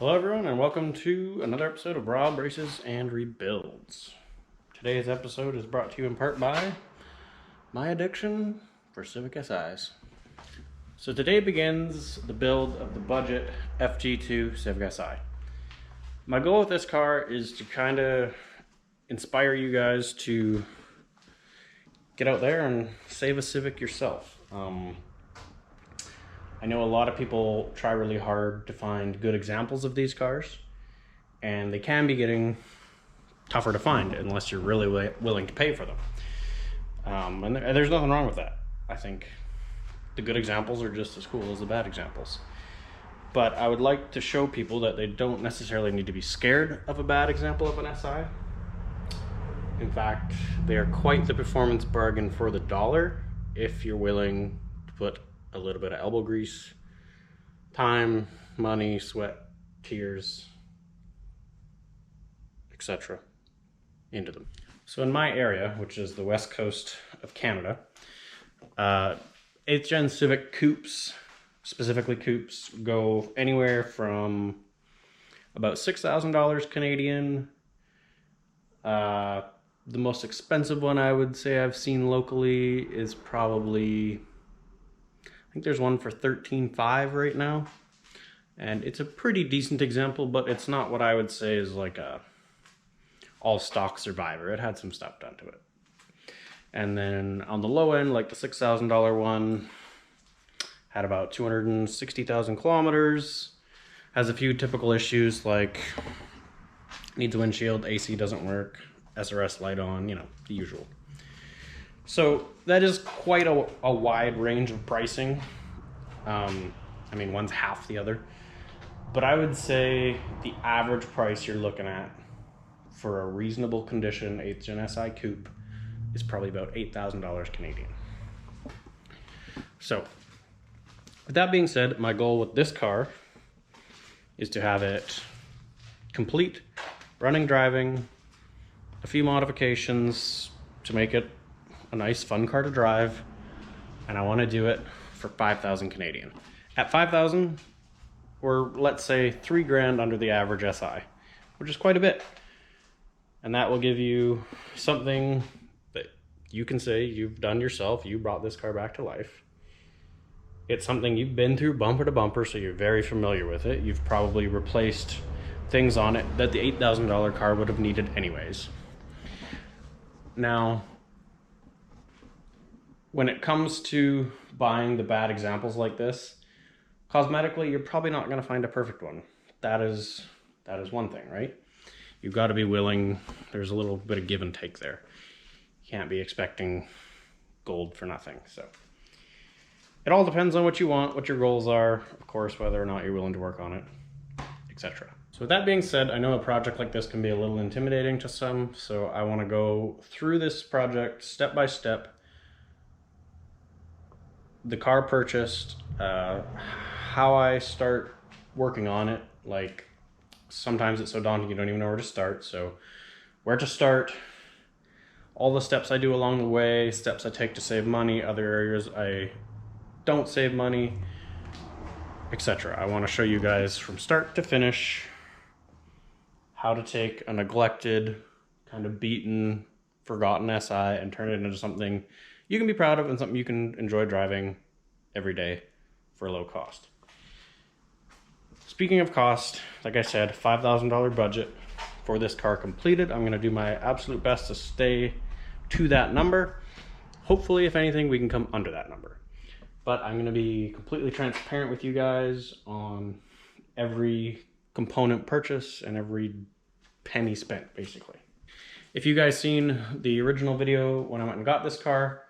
Hello everyone and welcome to another episode of Rob Races and Rebuilds. Today's episode is brought to you in part by my addiction for Civic SIs. So today begins the build of the budget FG2 Civic SI. My goal with this car is to kind of inspire you guys to get out there and save a Civic yourself. I know a lot of people try really hard to find good examples of these cars, and they can be getting tougher to find unless you're really willing to pay for them. And there's nothing wrong with that. I think the good examples are just as cool as the bad examples. But I would like to show people that they don't necessarily need to be scared of a bad example of an SI. In fact, they are quite the performance bargain for the dollar if you're willing to put a little bit of elbow grease, time, money, sweat, tears, etc. into them. So in my area, which is the west coast of Canada, 8th gen Civic coupes, specifically coupes, go anywhere from about $6,000 Canadian. The most expensive one I would say I've seen locally is probably, I think there's one for $13,500 right now, and it's a pretty decent example, but it's not what I would say is like a all stock Survivor. It had some stuff done to it. And then on the low end, like the $6,000 one, had about 260,000 kilometers, has a few typical issues like needs a windshield, AC doesn't work, SRS light on, you know, the usual. So that is quite a wide range of pricing. I mean, one's half the other. But I would say the average price you're looking at for a reasonable condition 8th Gen SI coupe is probably about $8,000 Canadian. So with that being said, my goal with this car is to have it complete, running, driving, a few modifications to make it a nice fun car to drive, and I want to do it for 5,000 Canadian. At 5,000, we're, let's say, $3,000 under the average SI, which is quite a bit. And that will give you something that you can say you've done yourself. You brought this car back to life. It's something you've been through bumper to bumper, so you're very familiar with it. You've probably replaced things on it that the $8,000 car would have needed anyways. Now, when it comes to buying the bad examples like this, cosmetically, you're probably not going to find a perfect one. That is one thing, right? You've got to be willing. There's a little bit of give and take there. You can't be expecting gold for nothing. So it all depends on what you want, what your goals are, of course, whether or not you're willing to work on it, etc. So with that being said, I know a project like this can be a little intimidating to some, so I want to go through this project step by step. The car purchased, how I start working on it. Like, sometimes it's so daunting you don't even know where to start. So where to start, all the steps I do along the way, steps I take to save money, other areas I don't save money, etc. I want to show you guys from start to finish how to take a neglected, kind of beaten, forgotten SI and turn it into something you can be proud of and something you can enjoy driving every day for low cost. Speaking of cost, like I said, $5,000 budget for this car completed. I'm going to do my absolute best to stay to that number. Hopefully, if anything, we can come under that number. But I'm going to be completely transparent with you guys on every component purchase and every penny spent, basically. If you guys seen the original video when I went and got this car,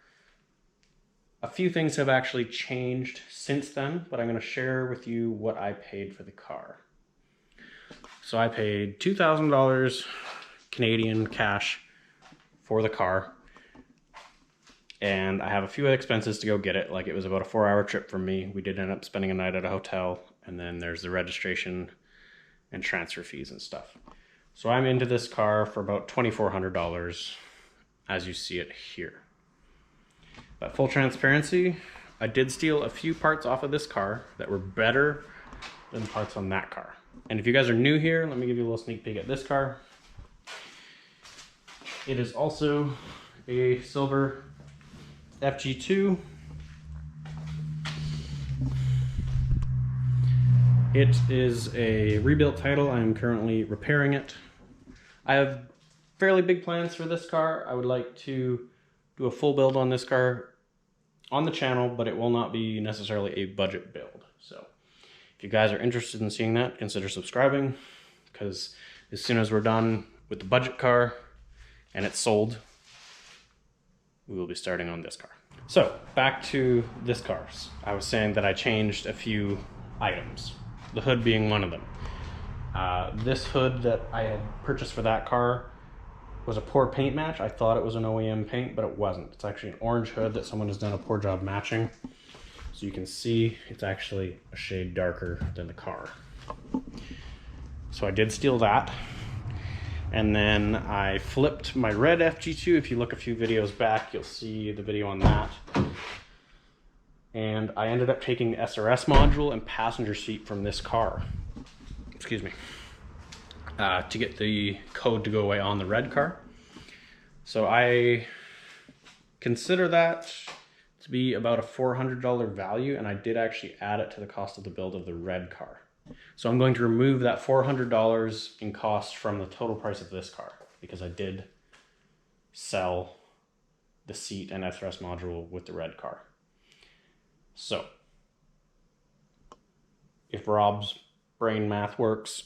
a few things have actually changed since then, but I'm going to share with you what I paid for the car. So I paid $2,000 Canadian cash for the car, and I have a few expenses to go get it. Like, it was about a 4-hour trip for me. We did end up spending a night at a hotel, and then there's the registration and transfer fees and stuff. So I'm into this car for about $2,400 as you see it here. But full transparency, I did steal a few parts off of this car that were better than parts on that car. And if you guys are new here, let me give you a little sneak peek at this car. It is also a silver FG2. It is a rebuilt title. I am currently repairing it. I have fairly big plans for this car. I would like to do a full build on this car on the channel, but it will not be necessarily a budget build. So if you guys are interested in seeing that, consider subscribing, because as soon as we're done with the budget car and it's sold, we will be starting on this car. So back to this car. I was saying that I changed a few items, the hood being one of them. This hood that I had purchased for that car was a poor paint match. I thought it was an OEM paint, but it wasn't. It's actually an orange hood that someone has done a poor job matching. So you can see it's actually a shade darker than the car. So I did steal that. And then I flipped my red FG2. If you look a few videos back, you'll see the video on that. And I ended up taking the SRS module and passenger seat from this car. Excuse me. To get the code to go away on the red car. So I consider that to be about a $400 value, and I did actually add it to the cost of the build of the red car. So I'm going to remove that $400 in cost from the total price of this car, because I did sell the seat and SRS module with the red car. So if Rob's brain math works,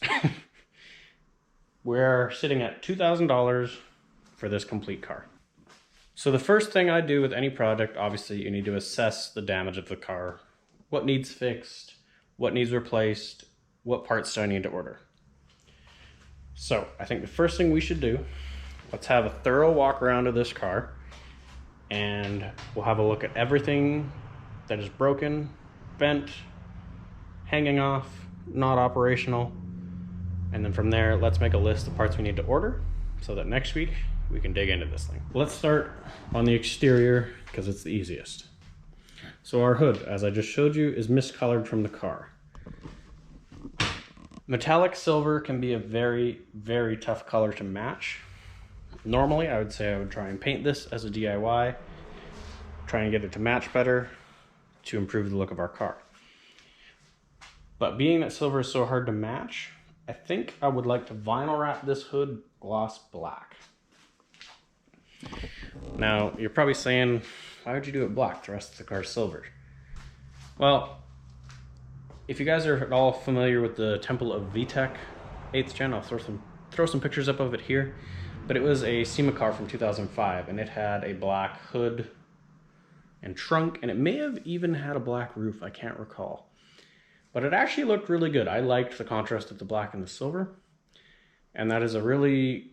we're sitting at $2,000 for this complete car. So the first thing I do with any project, obviously you need to assess the damage of the car. What needs fixed? What needs replaced? What parts do I need to order? So I think the first thing we should do, let's have a thorough walk around of this car, and we'll have a look at everything that is broken, bent, hanging off, not operational. And then from there, let's make a list of parts we need to order so that next week we can dig into this thing. Let's start on the exterior because it's the easiest. So our hood, as I just showed you, is miscolored from the car. Metallic silver can be a very, very tough color to match. Normally, I would say I would try and paint this as a DIY, try and get it to match better to improve the look of our car. But being that silver is so hard to match, I think I would like to vinyl wrap this hood gloss black. Now, you're probably saying, why would you do it black? The rest of the car is silver. Well, if you guys are at all familiar with the Temple of VTEC 8th Gen, I'll throw some pictures up of it here. But it was a SEMA car from 2005, and it had a black hood and trunk, and it may have even had a black roof, I can't recall. But it actually looked really good. I liked the contrast of the black and the silver. And that is a really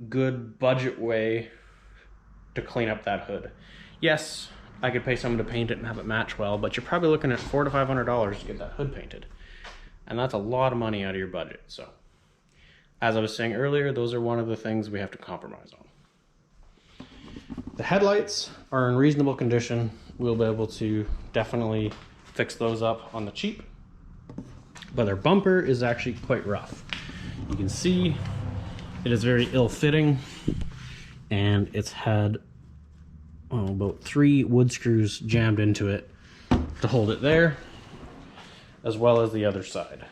good budget way to clean up that hood. Yes, I could pay someone to paint it and have it match well, but you're probably looking at $400 to $500 to get that hood painted. And that's a lot of money out of your budget. So, as I was saying earlier, those are one of the things we have to compromise on. The headlights are in reasonable condition. We'll be able to definitely fix those up on the cheap. But their bumper is actually quite rough. You can see it is very ill-fitting, and it's had about 3 wood screws jammed into it to hold it there, as well as the other side.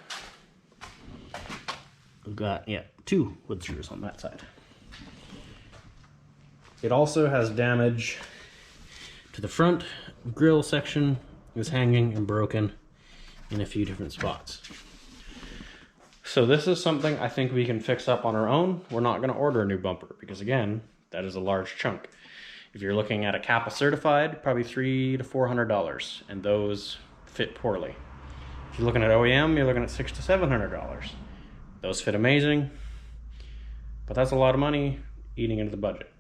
We've got, 2 wood screws on that side. It also has damage to the front grille section. It was hanging and broken in a few different spots. So this is something I think we can fix up on our own. We're not going to order a new bumper because, again, that is a large chunk. If you're looking at a Kappa certified, probably $300 to $400, and those fit poorly. If you're looking at OEM, you're looking at $600 to $700. Those fit amazing, but that's a lot of money eating into the budget.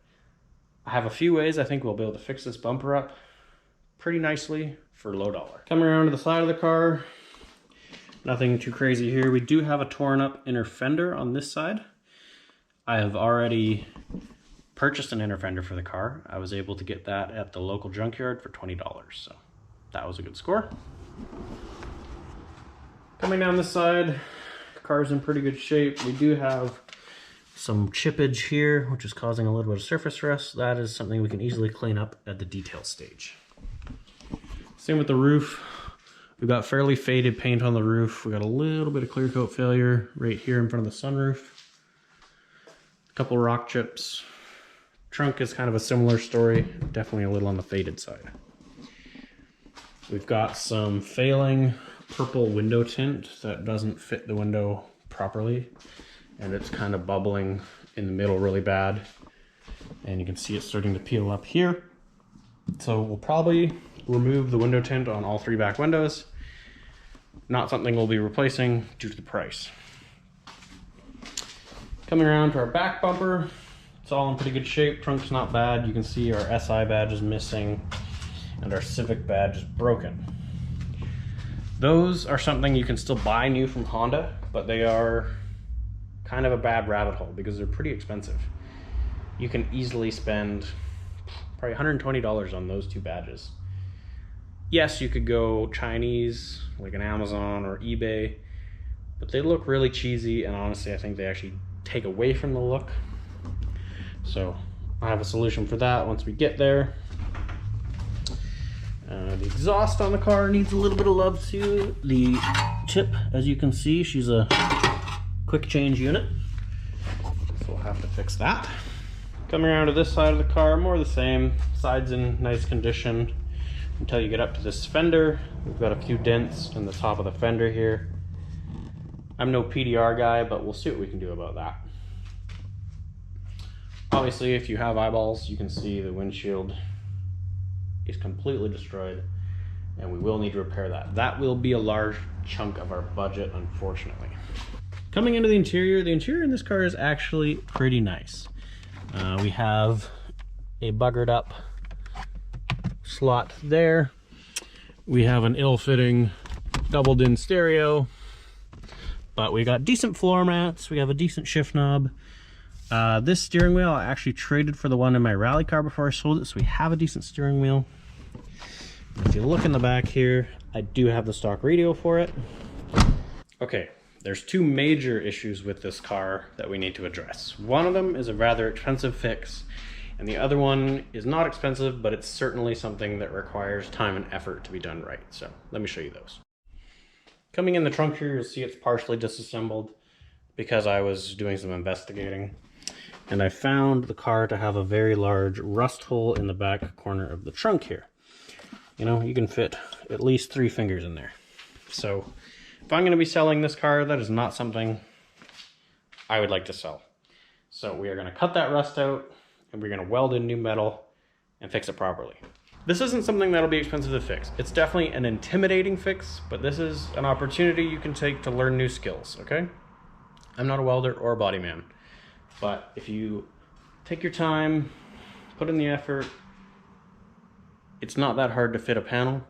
I have a few ways I think we'll be able to fix this bumper up pretty nicely for low dollar. Coming around to the side of the car, nothing too crazy here. We do have a torn up inner fender on this side. I have already purchased an inner fender for the car. I was able to get that at the local junkyard for $20, so that was a good score. Coming down this side, the car's in pretty good shape. We do have some chippage here, which is causing a little bit of surface rust. That is something we can easily clean up at the detail stage. Same with the roof. We've got fairly faded paint on the roof. We got a little bit of clear coat failure right here in front of the sunroof. A couple rock chips. Trunk is kind of a similar story, definitely a little on the faded side. We've got some failing purple window tint that doesn't fit the window properly, and it's kind of bubbling in the middle really bad. And you can see it starting to peel up here. So we'll probably remove the window tint on all 3 back windows. Not something we'll be replacing due to the price. Coming around to our back bumper, it's all in pretty good shape. Trunk's not bad. You can see our SI badge is missing and our Civic badge is broken. Those are something you can still buy new from Honda, but they are kind of a bad rabbit hole because they're pretty expensive. You can easily spend probably $120 on those 2 badges. Yes, you could go Chinese, like an Amazon or eBay, but they look really cheesy, and honestly, I think they actually take away from the look. So I have a solution for that once we get there. The exhaust on the car needs a little bit of love too. The tip, as you can see, she's a quick change unit, so we'll have to fix that. Coming around to this side of the car, more the same. Side's in nice condition until you get up to this fender. We've got a few dents in the top of the fender here. I'm no PDR guy, but we'll see what we can do about that. Obviously, if you have eyeballs, you can see the windshield is completely destroyed, and we will need to repair that. That will be a large chunk of our budget, unfortunately. Coming into the interior in this car is actually pretty nice. We have a buggered up slot there. We have an ill-fitting doubled-in stereo, but we got decent floor mats. We have a decent shift knob. This steering wheel I actually traded for the one in my rally car before I sold it, so we have a decent steering wheel. If you look in the back here, I do have the stock radio for it. Okay, there's 2 major issues with this car that we need to address. One of them is a rather expensive fix, and the other one is not expensive, but it's certainly something that requires time and effort to be done right. So let me show you those. Coming in the trunk here, you'll see it's partially disassembled because I was doing some investigating. And I found the car to have a very large rust hole in the back corner of the trunk here. You know, you can fit at least 3 fingers in there. So if I'm going to be selling this car, that is not something I would like to sell. So we are going to cut that rust out, and we're going to weld in new metal and fix it properly. This isn't something that'll be expensive to fix. It's definitely an intimidating fix, but this is an opportunity you can take to learn new skills, okay? I'm not a welder or a body man, but if you take your time, put in the effort, it's not that hard to fit a panel,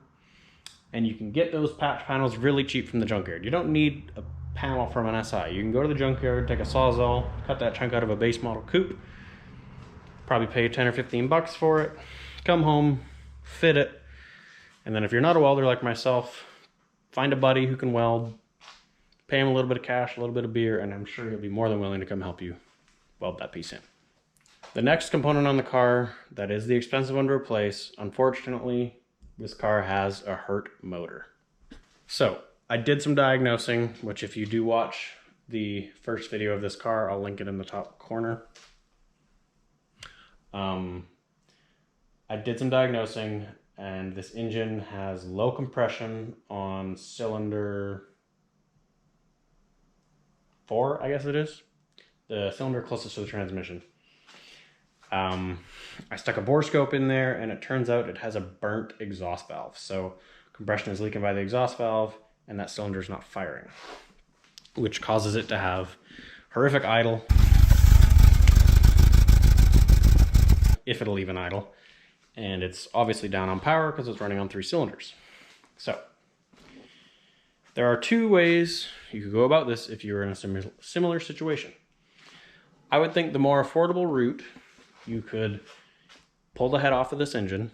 and you can get those patch panels really cheap from the junkyard. You don't need a panel from an SI. You can go to the junkyard, take a Sawzall, cut that chunk out of a base model coupe, probably pay 10 or 15 bucks for it, come home, fit it, and then if you're not a welder like myself, find a buddy who can weld, pay him a little bit of cash, a little bit of beer, and I'm sure he'll be more than willing to come help you weld that piece in. The next component on the car that is the expensive one to replace, unfortunately, this car has a hurt motor. So I did some diagnosing, which if you do watch the first video of this car, I'll link it in the top corner. I did some diagnosing, and this engine has low compression on cylinder 4, I guess it is. The cylinder closest to the transmission. I stuck a bore scope in there, and it turns out it has a burnt exhaust valve. So compression is leaking by the exhaust valve, and that cylinder is not firing, which causes it to have horrific idle, if it'll even idle. And it's obviously down on power because it's running on 3 cylinders. So there are 2 ways you could go about this if you were in a similar situation. I would think the more affordable route, you could pull the head off of this engine.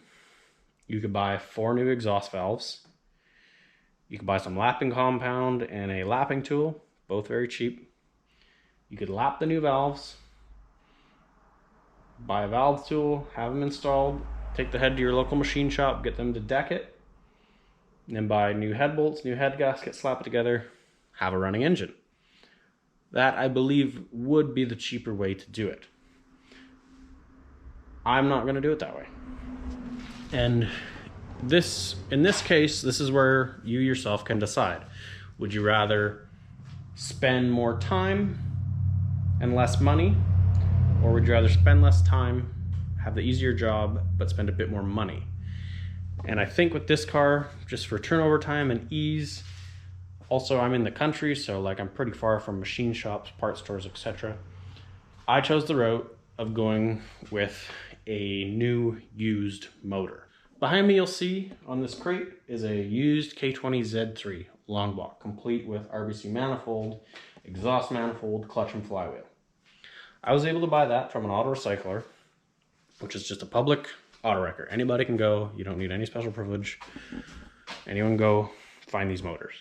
You could buy 4 new exhaust valves. You could buy some lapping compound and a lapping tool, both very cheap. You could lap the new valves, buy a valve tool, have them installed, take the head to your local machine shop, get them to deck it, and then buy new head bolts, new head gaskets, slap it together, have a running engine. That, I believe, would be the cheaper way to do it. I'm not going to do it that way. And in this case, this is where you yourself can decide. Would you rather spend more time and less money, or would you rather spend less time, have the easier job, but spend a bit more money? And I think with this car, just for turnover time and ease, also I'm in the country, so like I'm pretty far from machine shops, parts stores, etc. I chose the route of going with a new used motor. Behind me, you'll see on this crate is a used K20 Z3 long block, complete with RBC manifold, exhaust manifold, clutch and flywheel. I was able to buy that from an auto recycler, which is just a public auto wrecker. Anybody can go, you don't need any special privilege. Anyone go find these motors.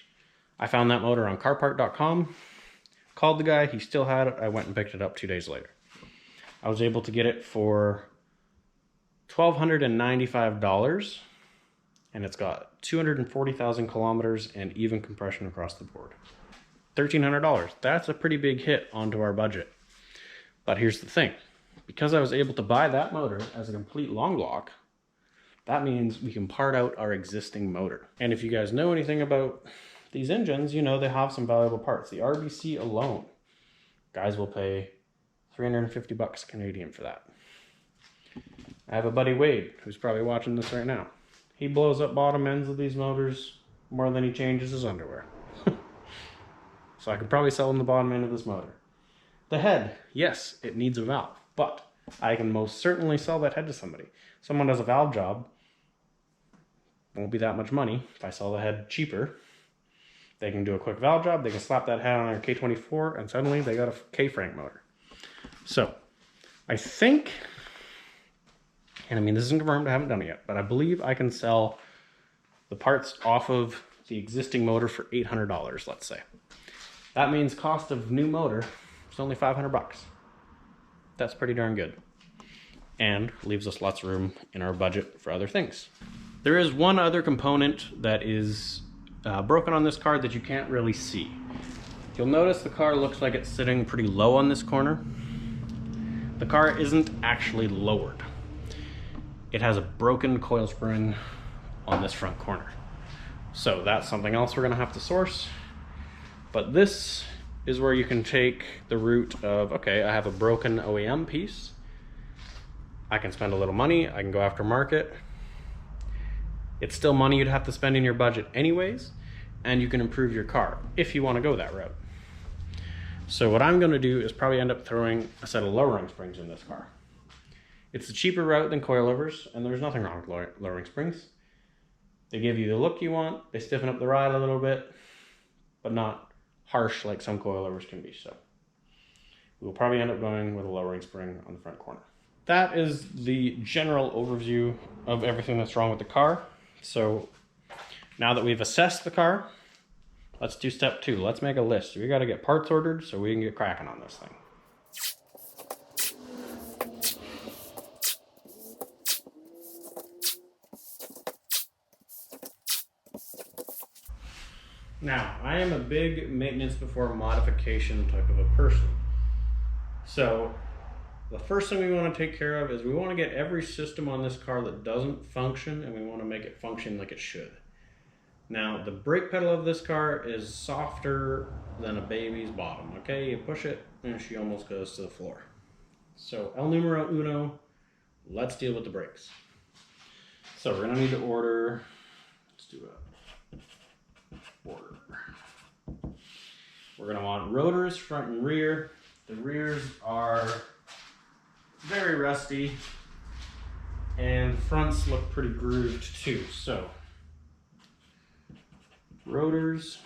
I found that motor on carpark.com, called the guy, he still had it, I went and picked it up 2 days later. I was able to get it for $1,295, and it's got 240,000 kilometers and even compression across the board. $1,300, that's a pretty big hit onto our budget. But here's the thing, because I was able to buy that motor as a complete long block, that means we can part out our existing motor. And if you guys know anything about these engines, you know they have some valuable parts. The RBC alone, guys will pay 350 bucks Canadian for that. I have a buddy, Wade, who's probably watching this right now. He blows up bottom ends of these motors more than he changes his underwear. So I could probably sell him the bottom end of this motor. The head, yes, it needs a valve, but I can most certainly sell that head to somebody. Someone does a valve job, won't be that much money. If I sell the head cheaper, they can do a quick valve job, they can slap that head on their K24, and suddenly they got a K-Frank motor. So, I think, and I mean this isn't confirmed, I haven't done it yet, but I believe I can sell the parts off of the existing motor for $800, let's say. That means cost of new motor is only 500 bucks. That's pretty darn good. And leaves us lots of room in our budget for other things. There is one other component that is broken on this car that you can't really see. You'll notice the car looks like it's sitting pretty low on this corner. The car isn't actually lowered. It has a broken coil spring on this front corner. So that's something else we're gonna have to source. But this is where you can take the route of, okay, I have a broken OEM piece. I can spend a little money, I can go after market. It's still money you'd have to spend in your budget anyways, and you can improve your car if you want to go that route. So what I'm going to do is probably end up throwing a set of lowering springs in this car. It's the cheaper route than coilovers, and there's nothing wrong with lowering springs. They give you the look you want, they stiffen up the ride a little bit, but not harsh like some coilovers can be. So we'll probably end up going with a lowering spring on the front corner. That is the general overview of everything that's wrong with the car. So now that we've assessed the car, let's do step 2. Let's make a list. We got to get parts ordered so we can get cracking on this thing. Now, I am a big maintenance before modification type of a person. So the first thing we want to take care of is we want to get every system on this car that doesn't function, and we want to make it function like it should. Now, the brake pedal of this car is softer than a baby's bottom, okay? You push it and she almost goes to the floor. So, el numero uno, let's deal with the brakes. So we're gonna need to order, let's do a order. We're gonna want rotors, front and rear. The rears are very rusty, and fronts look pretty grooved too. So, rotors,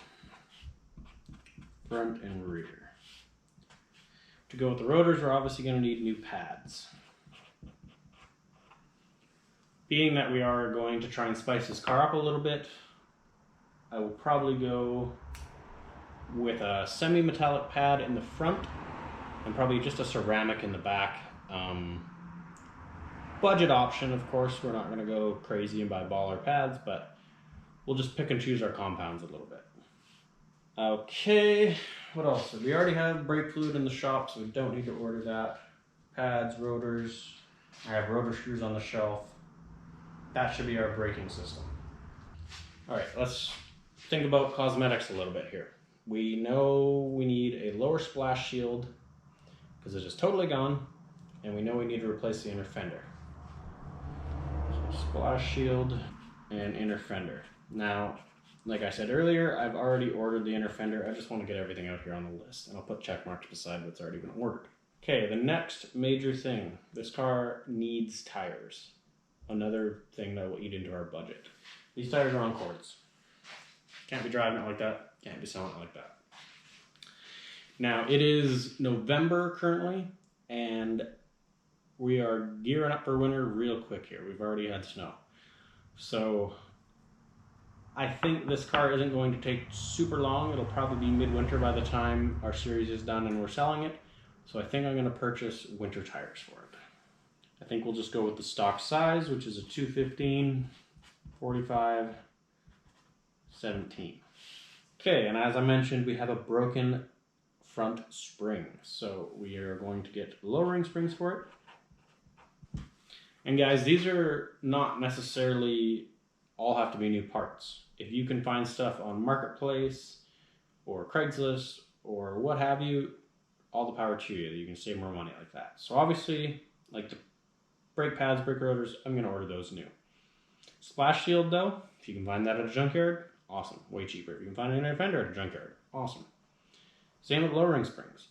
front and rear. To go with the rotors, we're obviously going to need new pads. Being that we are going to try and spice this car up a little bit, I will probably go with a semi-metallic pad in the front and probably just a ceramic in the back. Budget option, of course. We're not going to go crazy and buy baller pads, but we'll just pick and choose our compounds a little bit. Okay, what else? We already have brake fluid in the shop, so we don't need to order that. Pads, rotors. I have rotor screws on the shelf. That should be our braking system. All right, let's think about cosmetics a little bit here. We know we need a lower splash shield because it is totally gone, and we know we need to replace the inner fender. So splash shield and inner fender. Now, like I said earlier, I've already ordered the inner fender. I just want to get everything out here on the list, and I'll put check marks beside what's already been ordered. Okay, the next major thing. This car needs tires. Another thing that will eat into our budget. These tires are on cords. Can't be driving it like that. Can't be selling it like that. Now, it is November currently, and we are gearing up for winter real quick here. We've already had snow. So I think this car isn't going to take super long. It'll probably be midwinter by the time our series is done and we're selling it. So I think I'm going to purchase winter tires for it. I think we'll just go with the stock size, which is a 215, 45, 17. Okay, and as I mentioned, we have a broken front spring. So we are going to get lowering springs for it. And guys, these are not necessarily all have to be new parts. If you can find stuff on Marketplace or Craigslist or what have you, all the power to you. You can save more money like that. So obviously, like the brake pads, brake rotors, I'm going to order those new. Splash shield though, if you can find that at a junkyard, awesome. Way cheaper. If you can find an inner fender at a junkyard, awesome. Same with lowering springs.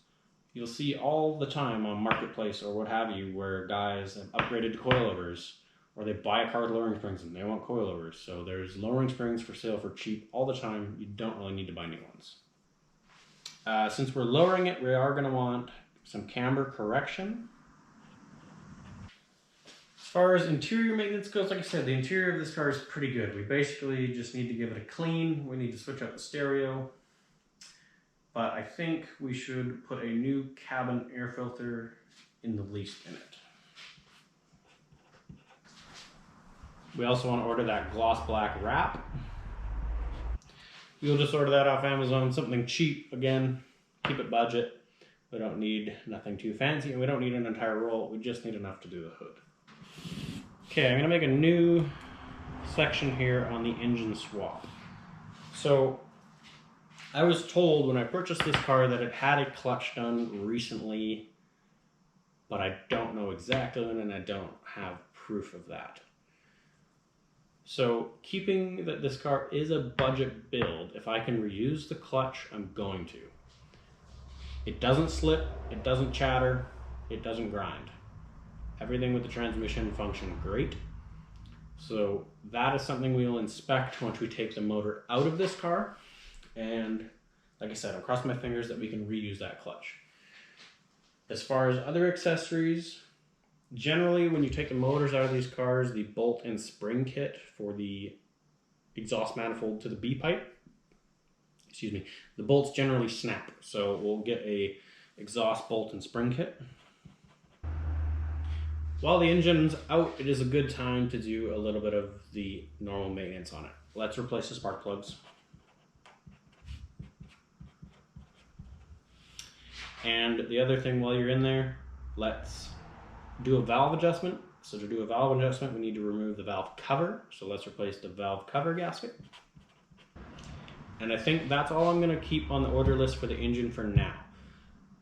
You'll see all the time on Marketplace or what have you where guys have upgraded to coilovers, or they buy a car with lowering springs and they want coilovers. So there's lowering springs for sale for cheap all the time. You don't really need to buy new ones. Since we're lowering it, we are going to want some camber correction. As far as interior maintenance goes, like I said, the interior of this car is pretty good. We basically just need to give it a clean. We need to switch out the stereo. But I think we should put a new cabin air filter in the least in it. We also want to order that gloss black wrap. You'll just order that off Amazon, something cheap, again, keep it budget. We don't need nothing too fancy, and we don't need an entire roll, we just need enough to do the hood. Okay, I'm gonna make a new section here on the engine swap. So, I was told when I purchased this car that it had a clutch done recently, but I don't know exactly when, and I don't have proof of that. So, keeping that this car is a budget build, if I can reuse the clutch, I'm going to. It doesn't slip, it doesn't chatter, it doesn't grind. Everything with the transmission functioned great. So, that is something we will inspect once we take the motor out of this car. And, like I said, I'll cross my fingers that we can reuse that clutch. As far as other accessories, generally, when you take the motors out of these cars, the bolt and spring kit for the exhaust manifold to the B pipe, the bolts generally snap. So we'll get a exhaust bolt and spring kit. While the engine's out, it is a good time to do a little bit of the normal maintenance on it. Let's replace the spark plugs. And the other thing while you're in there, let's do a valve adjustment. So to do a valve adjustment, we need to remove the valve cover. So let's replace the valve cover gasket. And I think that's all I'm going to keep on the order list for the engine for now.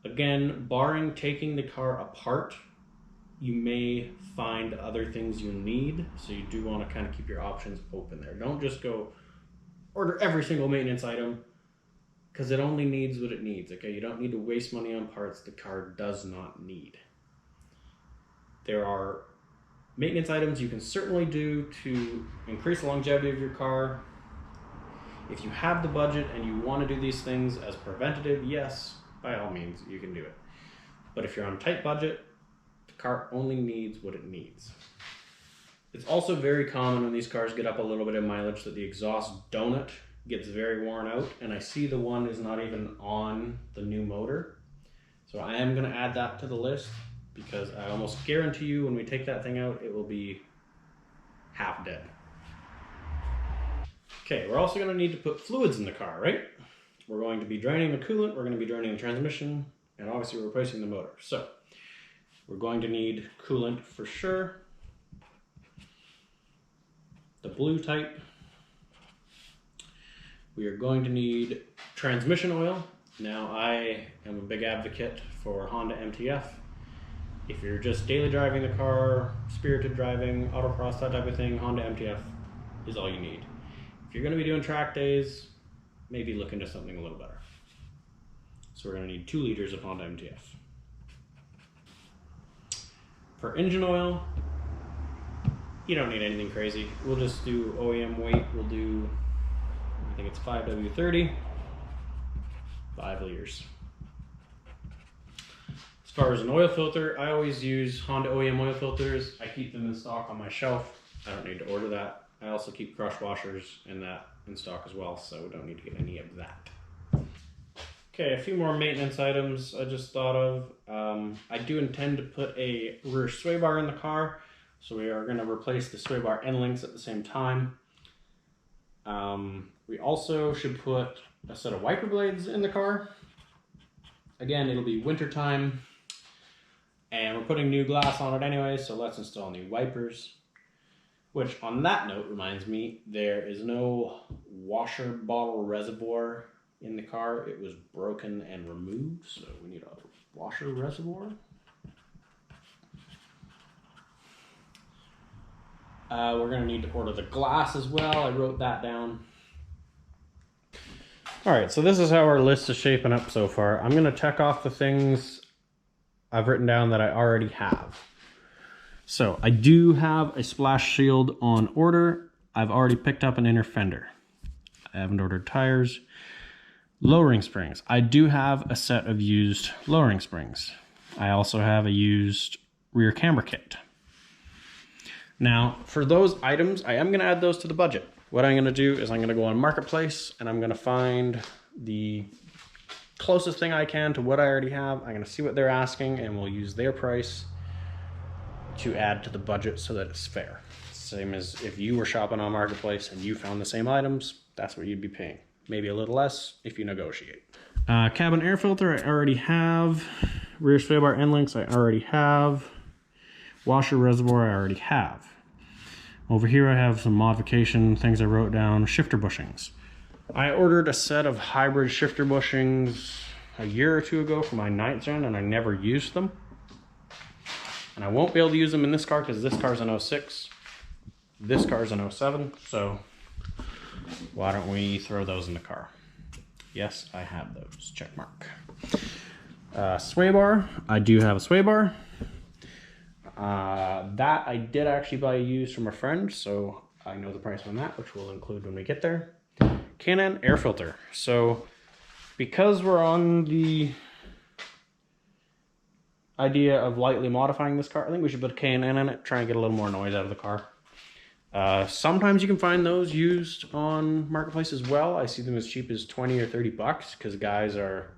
Again, barring taking the car apart, you may find other things you need. So you do want to kind of keep your options open there. Don't just go order every single maintenance item, because it only needs what it needs. Okay, you don't need to waste money on parts the car does not need. There are maintenance items you can certainly do to increase the longevity of your car. If you have the budget and you want to do these things as preventative, yes, by all means, you can do it. But if you're on a tight budget, the car only needs what it needs. It's also very common when these cars get up a little bit of mileage that the exhaust donut gets very worn out, and I see the one is not even on the new motor. So I am gonna add that to the list, because I almost guarantee you when we take that thing out, it will be half dead. Okay, we're also gonna need to put fluids in the car, right? We're going to be draining the coolant, we're gonna be draining the transmission, and obviously we're replacing the motor. So we're going to need coolant for sure. The blue type. We are going to need transmission oil. Now I am a big advocate for Honda MTF. If you're just daily driving the car, spirited driving, autocross, that type of thing, Honda MTF is all you need. If you're going to be doing track days, maybe look into something a little better. So we're going to need 2 liters of Honda MTF. For engine oil, you don't need anything crazy. We'll just do OEM weight. We'll do, I think it's 5W30, 5 liters. As far as an oil filter, I always use Honda OEM oil filters. I keep them in stock on my shelf. I don't need to order that. I also keep crush washers and that in stock as well, so we don't need to get any of that. Okay, a few more maintenance items I just thought of. I do intend to put a rear sway bar in the car, so we are going to replace the sway bar end links at the same time. We also should put a set of wiper blades in the car. Again, it'll be winter time, and we're putting new glass on it anyway, so let's install new wipers. Which, on that note, reminds me, there is no washer bottle reservoir in the car. It was broken and removed, so we need a washer reservoir. We're going to need to order the glass as well. I wrote that down. Alright, so this is how our list is shaping up so far. I'm going to check off the things I've written down that I already have. So I do have a splash shield on order. I've already picked up an inner fender. I haven't ordered tires. Lowering springs. I do have a set of used lowering springs. I also have a used rear camber kit. Now, for those items, I am going to add those to the budget. What I'm going to do is I'm going to go on Marketplace and I'm going to find the closest thing I can to what I already have. I'm going to see what they're asking and we'll use their price to add to the budget so that it's fair. Same as if you were shopping on Marketplace and you found the same items, that's what you'd be paying. Maybe a little less if you negotiate. Cabin air filter I already have. Rear sway bar end links I already have. Washer reservoir I already have. Over here I have some modification things I wrote down. Shifter bushings. I ordered a set of hybrid shifter bushings a year or two ago for my 9th gen and I never used them. And I won't be able to use them in this car because this car's an 06. This car's an 07, so why don't we throw those in the car? Yes, I have those. Check mark. Sway bar. I do have a sway bar. That I did actually buy used from a friend, so I know the price on that, which we'll include when we get there. K&N air filter. So because we're on the idea of lightly modifying this car, I think we should put K&N in it, try and get a little more noise out of the car. Sometimes you can find those used on Marketplace as well. I see them as cheap as 20 or 30 bucks because guys are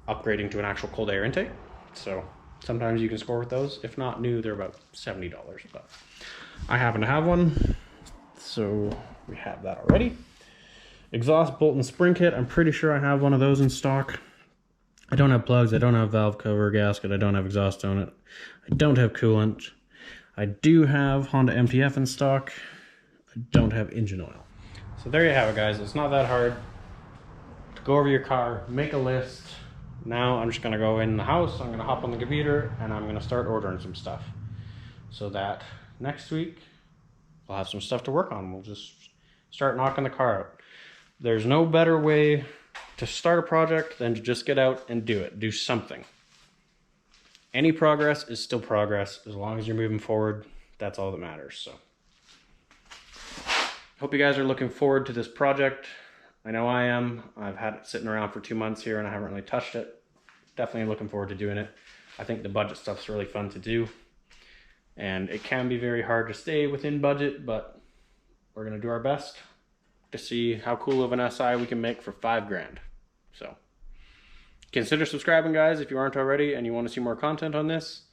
upgrading to an actual cold air intake. So sometimes you can score with those. If not new, they're about $70, but I happen to have one, so we have that already. Exhaust bolt and spring kit. I'm pretty sure I have one of those in stock. I don't have plugs, I don't have valve cover gasket, I don't have exhaust on it, I don't have coolant. I do have Honda MTF in stock. I don't have engine oil. So there you have it, guys. It's not that hard to go over your car, make a list. Now I'm just gonna go in the house, I'm gonna hop on the computer and I'm gonna start ordering some stuff so that next week we'll have some stuff to work on. We'll just start knocking the car out. There's no better way to start a project than to just get out and do it. Do something. Any progress is still progress. As long as you're moving forward, that's all that matters. So, hope you guys are looking forward to this project. I know I am. I've had it sitting around for 2 months here and I haven't really touched it. Definitely looking forward to doing it. I think the budget stuff's really fun to do. And it can be very hard to stay within budget, but we're going to do our best. to see how cool of an SI we can make for $5,000. So consider subscribing, guys, if you aren't already and you want to see more content on this.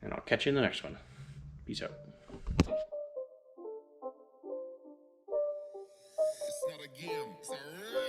And I'll catch you in the next one. Peace out. It's not a game, it's a